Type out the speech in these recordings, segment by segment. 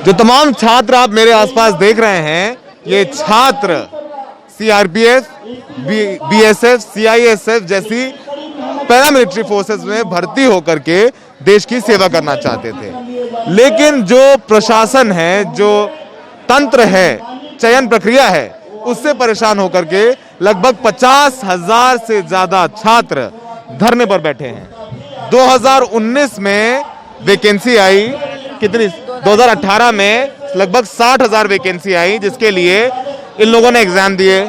जो तमाम छात्र आप मेरे आसपास देख रहे हैं, ये छात्र सीआरपीएफ, बीएसएफ, सीआईएसएफ जैसी पैरामिलिट्री फोर्सेस में भर्ती होकर के देश की सेवा करना चाहते थे। लेकिन जो प्रशासन है, जो तंत्र है, चयन प्रक्रिया है, उससे परेशान होकर के लगभग 50,000 से ज्यादा छात्र धरने पर बैठे हैं। 2019 में वैकेंसी आई, कितनी? 2018 में लगभग 60,000 वैकेंसी आई, जिसके लिए इन लोगों ने एग्जाम दिए।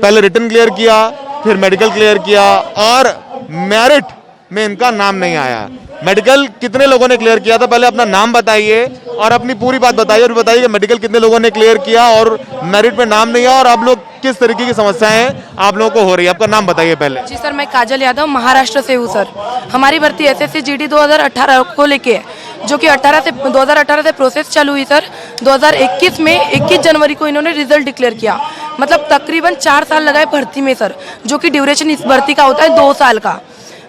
पहले रिटन क्लियर किया, फिर मेडिकल क्लियर किया और मेरिट में इनका नाम नहीं आया। मेडिकल कितने लोगों ने क्लियर किया था? पहले अपना नाम बताइए और अपनी पूरी बात बताइए और बताइए कि मेडिकल कितने लोगों ने क्लियर किया और मेरिट में नाम नहीं आया, और आप लोग किस तरीके की समस्याएं आप लोगों को हो रही है। आपका नाम बताइए पहले। जी सर, मैं काजल यादव महाराष्ट्र से हूँ सर। हमारी भर्ती एसएससी जीडी 2018 को लेके है, जो कि 2018 से प्रोसेस चालू हुई सर। 2021 में 21 जनवरी को इन्होंने रिजल्ट डिक्लेयर किया। मतलब तकरीबन 4 साल लगाए भर्ती में सर, जो कि ड्यूरेशन इस भर्ती का होता है 2 साल का।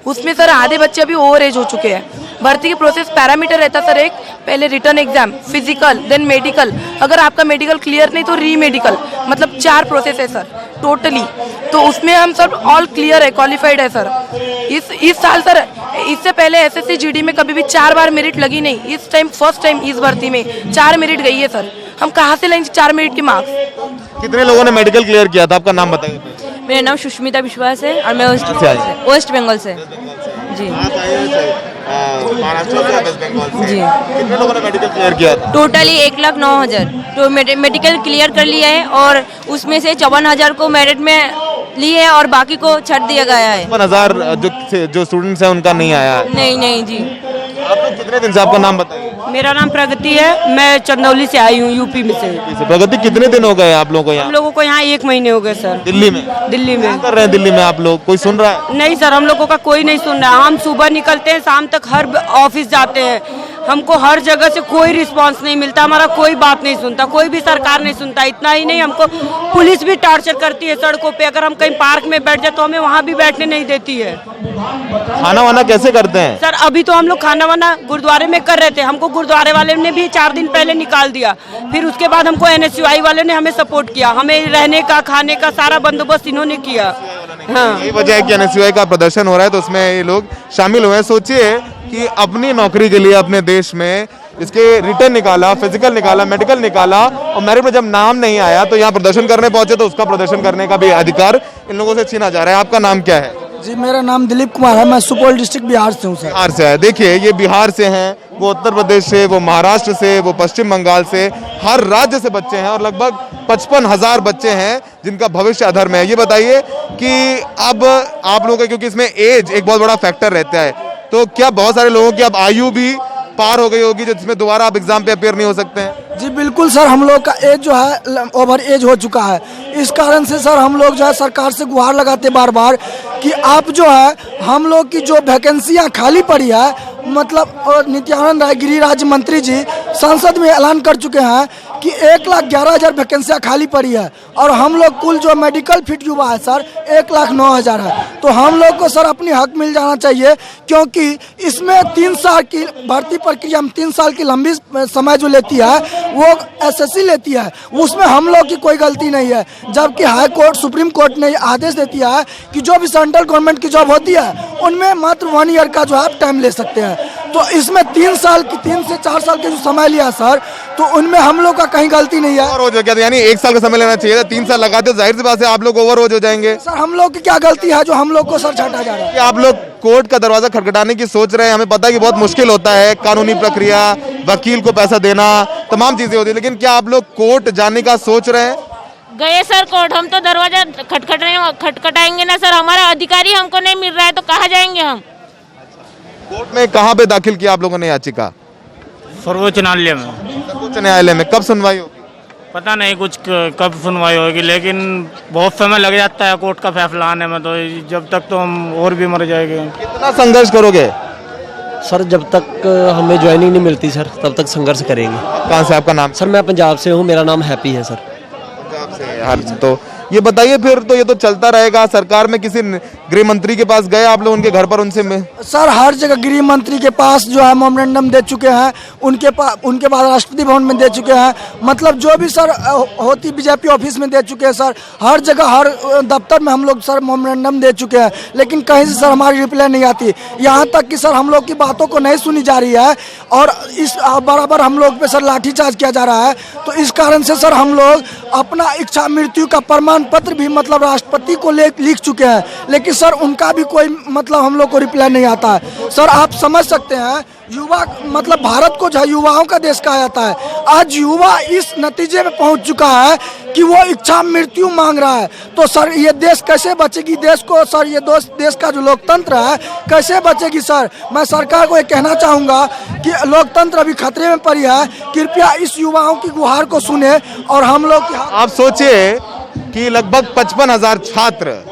उसमें सर आधे बच्चे अभी ओवर एज हो चुके हैं। भर्ती की प्रोसेस पैरामीटर रहता सर, एक पहले written exam, physical, then medical. अगर आपका मेडिकल क्लियर नहीं तो री मेडिकल, मतलब 4 प्रोसेस है सर टोटली। तो उसमें हम सर ऑल क्लियर है, क्वालिफाइड है सर। इस साल सर, इससे पहले एसएससी जीडी में कभी भी 4 बार मेरिट लगी नहीं। इस टाइम फर्स्ट टाइम इस भर्ती में 4 मेरिट गई है सर। हम कहाँ से लेंगे 4 मेरिट के मार्क्स? कितने लोगों ने मेडिकल क्लियर किया था? आपका नाम बताइए। मेरा नाम सुष्मिता विश्वास है और मैं वेस्ट बंगाल से। जी महाराष्ट्र से, वेस्ट बंगाल से। जी। कितने लोगों ने मेडिकल क्लियर किया था? टोटली 1,09,000 तो मेडिकल क्लियर कर लिया है, और उसमें से 54,000 को मेरिट में लिए है और बाकी को छट दिया गया है। 50,000 जो स्टूडेंट्स हैं उनका नहीं आया है। नहीं जी। आप लोग कितने दिन से? आपका नाम बताइए। मेरा नाम प्रगति है, मैं चंदौली से आई हूँ, यूपी में से। प्रगति, कितने दिन हो गए आप लोगों को यहाँ? हम लोगों को यहाँ 1 महीने हो गए सर। दिल्ली में? दिल्ली में कर रहे हैं। दिल्ली में आप लोग कोई सुन रहा है? नहीं सर, हम लोगों का कोई नहीं सुन रहा। हम सुबह निकलते हैं, शाम तक हर ऑफिस जाते हैं, हमको हर जगह से कोई रिस्पांस नहीं मिलता। हमारा कोई बात नहीं सुनता, कोई भी सरकार नहीं सुनता। इतना ही नहीं, हमको पुलिस भी टॉर्चर करती है सड़कों पे। अगर हम कहीं पार्क में बैठ जाए तो हमें वहाँ भी बैठने नहीं देती है। खाना वाना कैसे करते हैं सर? अभी तो हम लोग खाना वाना गुरुद्वारे में कर रहे थे, हमको गुरुद्वारे वाले ने भी 4 दिन पहले निकाल दिया। फिर उसके बाद हमको एनएसयूआई वाले ने हमें सपोर्ट किया, हमें रहने का, खाने का सारा बंदोबस्त इन्होंने किया। हाँ, यही वजह है कि एनएसयूआई का प्रदर्शन हो रहा है, तो उसमें ये लोग शामिल हुए हैं। सोचिए कि अपनी नौकरी के लिए अपने देश में इसके रिटर्न निकाला, फिजिकल निकाला, मेडिकल निकाला, और मेरिट में जब नाम नहीं आया तो यहाँ प्रदर्शन करने पहुंचे, तो उसका प्रदर्शन करने का भी अधिकार इन लोगों से छीना जा रहा है। आपका नाम क्या है? जी, मेरा नाम दिलीप कुमार है, मैं सुपौल डिस्ट्रिक्ट बिहार से हूँ सर। बिहार से है। देखिए, ये बिहार से हैं, वो उत्तर प्रदेश से, वो महाराष्ट्र से, वो पश्चिम बंगाल से, हर राज्य से बच्चे हैं, और लगभग 55,000 बच्चे हैं जिनका भविष्य अधर में है। ये बताइए कि अब आप लोगों का, क्योंकि इसमें एज एक बहुत बड़ा फैक्टर रहता है, तो क्या बहुत सारे लोगों की अब आयु भी पार हो गई होगी जिसमें दोबारा आप एग्जाम पे अपेयर नहीं हो सकते हैं? जी बिल्कुल सर, हम लोग का एज जो है ओवर एज हो चुका है। इस कारण से सर हम लोग जो है सरकार से गुहार लगाते बार बार कि आप जो है हम लोग की जो वैकेंसियां खाली पड़ी है, मतलब और नित्यानंद राय गिरी राज्य मंत्री जी संसद में ऐलान कर चुके हैं कि 1,11,000 वैकेंसियां खाली पड़ी है, और हम लोग कुल जो मेडिकल फिट युवा है सर 1,09,000 है। तो हम लोग को सर अपनी हक मिल जाना चाहिए, क्योंकि इसमें 3 साल की भर्ती प्रक्रिया में 3 साल की लंबी समय जो लेती है वो एसएससी लेती है, उसमें हम लोग की कोई गलती नहीं है। जबकि हाई कोर्ट, सुप्रीम कोर्ट ने आदेश देती है कि जो भी सेंट्रल गवर्नमेंट की जॉब होती है उनमें मात्र 1 ईयर का जो है आप टाइम ले सकते हैं। तो इसमें 3 से 4 साल के जो समय लिया सर, तो उनमें हम लोग का कहीं गलती नहीं है। ओवर हो जाएगा, यानी 1 साल का समय लेना चाहिए था, 3 साल लगाते हो, जाहिर सी बात है आप लोग ओवर हो जाएंगे। सर हम लोग की क्या गलती है जो हम लोग को सर छाटा जा रहा है? आप लोग कोर्ट का दरवाजा खटखटाने की सोच रहे हैं, हमें पता है कि बहुत मुश्किल होता है, कानूनी प्रक्रिया, वकील को पैसा देना, तमाम चीजें होती है, लेकिन क्या आप लोग कोर्ट जाने का सोच रहे हैं? गए सर कोर्ट, हम तो दरवाजा खटखटाएंगे ना सर, हमारा अधिकारी हमको नहीं मिल रहा है तो कहाँ जाएंगे हम? कोर्ट में कहाँ पे दाखिल किया आप लोगों ने याचिका? सर्वोच्च न्यायालय में। सर्वोच्च न्यायालय में कब सुनवाई होगी? पता नहीं कुछ कब सुनवाई होगी, लेकिन बहुत समय लग जाता है कोर्ट का फैसला आने में, तो जब तक तो हम और भी मर जाएंगे। कितना संघर्ष करोगे? सर जब तक हमें ज्वाइनिंग नहीं मिलती सर तब तक संघर्ष करेंगे। कहाँ से? आपका नाम? सर मैं पंजाब से हूँ, मेरा नाम हैप्पी है सर। पंजाब से? हर तो ये बताइए, फिर तो ये तो चलता रहेगा, सरकार में किसी गृह मंत्री के पास गए आप लोग उनके घर पर, उनसे सर हर जगह गृह मंत्री के पास जो है मेमोरेंडम दे चुके हैं, उनके बाद राष्ट्रपति भवन में दे चुके हैं, मतलब जो भी सर होती बीजेपी ऑफिस में दे चुके हैं सर, हर जगह हर दफ्तर में हम लोग सर मेमोरेंडम दे चुके हैं, लेकिन कहीं से सर हमारी रिप्लाई नहीं आती। यहाँ तक कि सर हम लोग की बातों को नहीं सुनी जा रही है और इस बराबर हम लोग पे सर लाठीचार्ज किया जा रहा है। तो इस कारण से सर हम लोग अपना इच्छा मृत्यु का प्रमाण पत्र भी मतलब राष्ट्रपति को लिख चुके हैं, लेकिन सर उनका भी कोई मतलब हम लोग को रिप्लाई नहीं आता है। सर आप समझ सकते हैं युवा मतलब भारत को जो युवाओं का देश कहा जाता है, आज युवा इस नतीजे में पहुंच चुका है कि वो इच्छा मृत्यु मांग रहा है। तो सर ये देश कैसे बचेगी, देश को सर ये देश का जो लोकतंत्र है कैसे बचेगी। सर मैं सरकार को ये कहना चाहूँगा कि लोकतंत्र अभी खतरे में पड़ी है, कृपया इस युवाओं की गुहार को सुने और हम लोग आप सोचिए कि लगभग 55,000 छात्र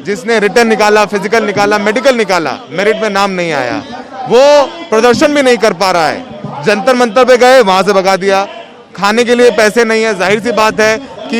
जिसने रिटर्न निकाला, फिजिकल निकाला, मेडिकल निकाला, मेरिट में नाम नहीं आया, वो प्रदर्शन भी नहीं कर पा रहा है। जंतर मंतर पे गए, वहां से भगा दिया, खाने के लिए पैसे नहीं है। जाहिर सी बात है कि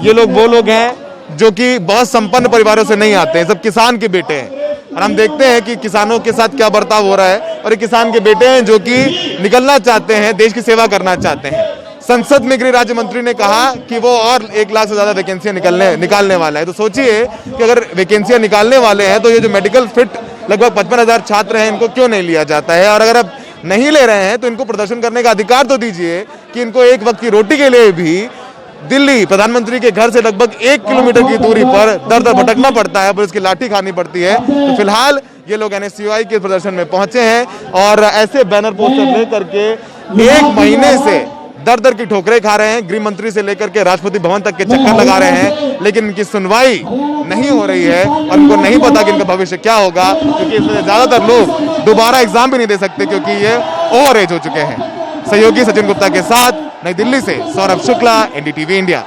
ये लोग वो लोग हैं जो कि बहुत संपन्न परिवारों से नहीं आते हैं, सब किसान के बेटे हैं और हम देखते हैं कि किसानों के साथ क्या बर्ताव हो रहा है। और ये किसान के बेटे हैं जो कि निकलना चाहते हैं, देश की सेवा करना चाहते हैं। संसद में गृह राज्य मंत्री ने कहा कि वो और 1 लाख से ज्यादा वैकेंसियां निकालने वाला है। तो सोचिए कि अगर वैकेंसियां निकालने वाले हैं तो ये जो मेडिकल फिट लगभग 55,000 छात्र हैं इनको क्यों नहीं लिया जाता है। और अगर अब नहीं ले रहे हैं तो इनको प्रदर्शन करने का अधिकार तो दीजिए कि इनको एक वक्त की रोटी के लिए भी दिल्ली प्रधानमंत्री के घर से लगभग 1 किलोमीटर की दूरी पर दर दर भटकना पड़ता है, पुलिस की लाठी खानी पड़ती है। तो फिलहाल ये लोग NSCUI के प्रदर्शन में पहुंचे हैं और ऐसे बैनर पोस्टर लेकर के 1 महीने से दर दर की ठोकरें खा रहे हैं, गृह मंत्री से लेकर के राष्ट्रपति भवन तक के चक्कर लगा रहे हैं, लेकिन इनकी सुनवाई नहीं हो रही है और इनको नहीं पता कि इनका भविष्य क्या होगा, क्योंकि इसमें ज्यादातर लोग दोबारा एग्जाम भी नहीं दे सकते क्योंकि ये ओवर एज हो चुके हैं। सहयोगी सचिन गुप्ता के साथ नई दिल्ली से सौरभ शुक्ला, NDTV इंडिया।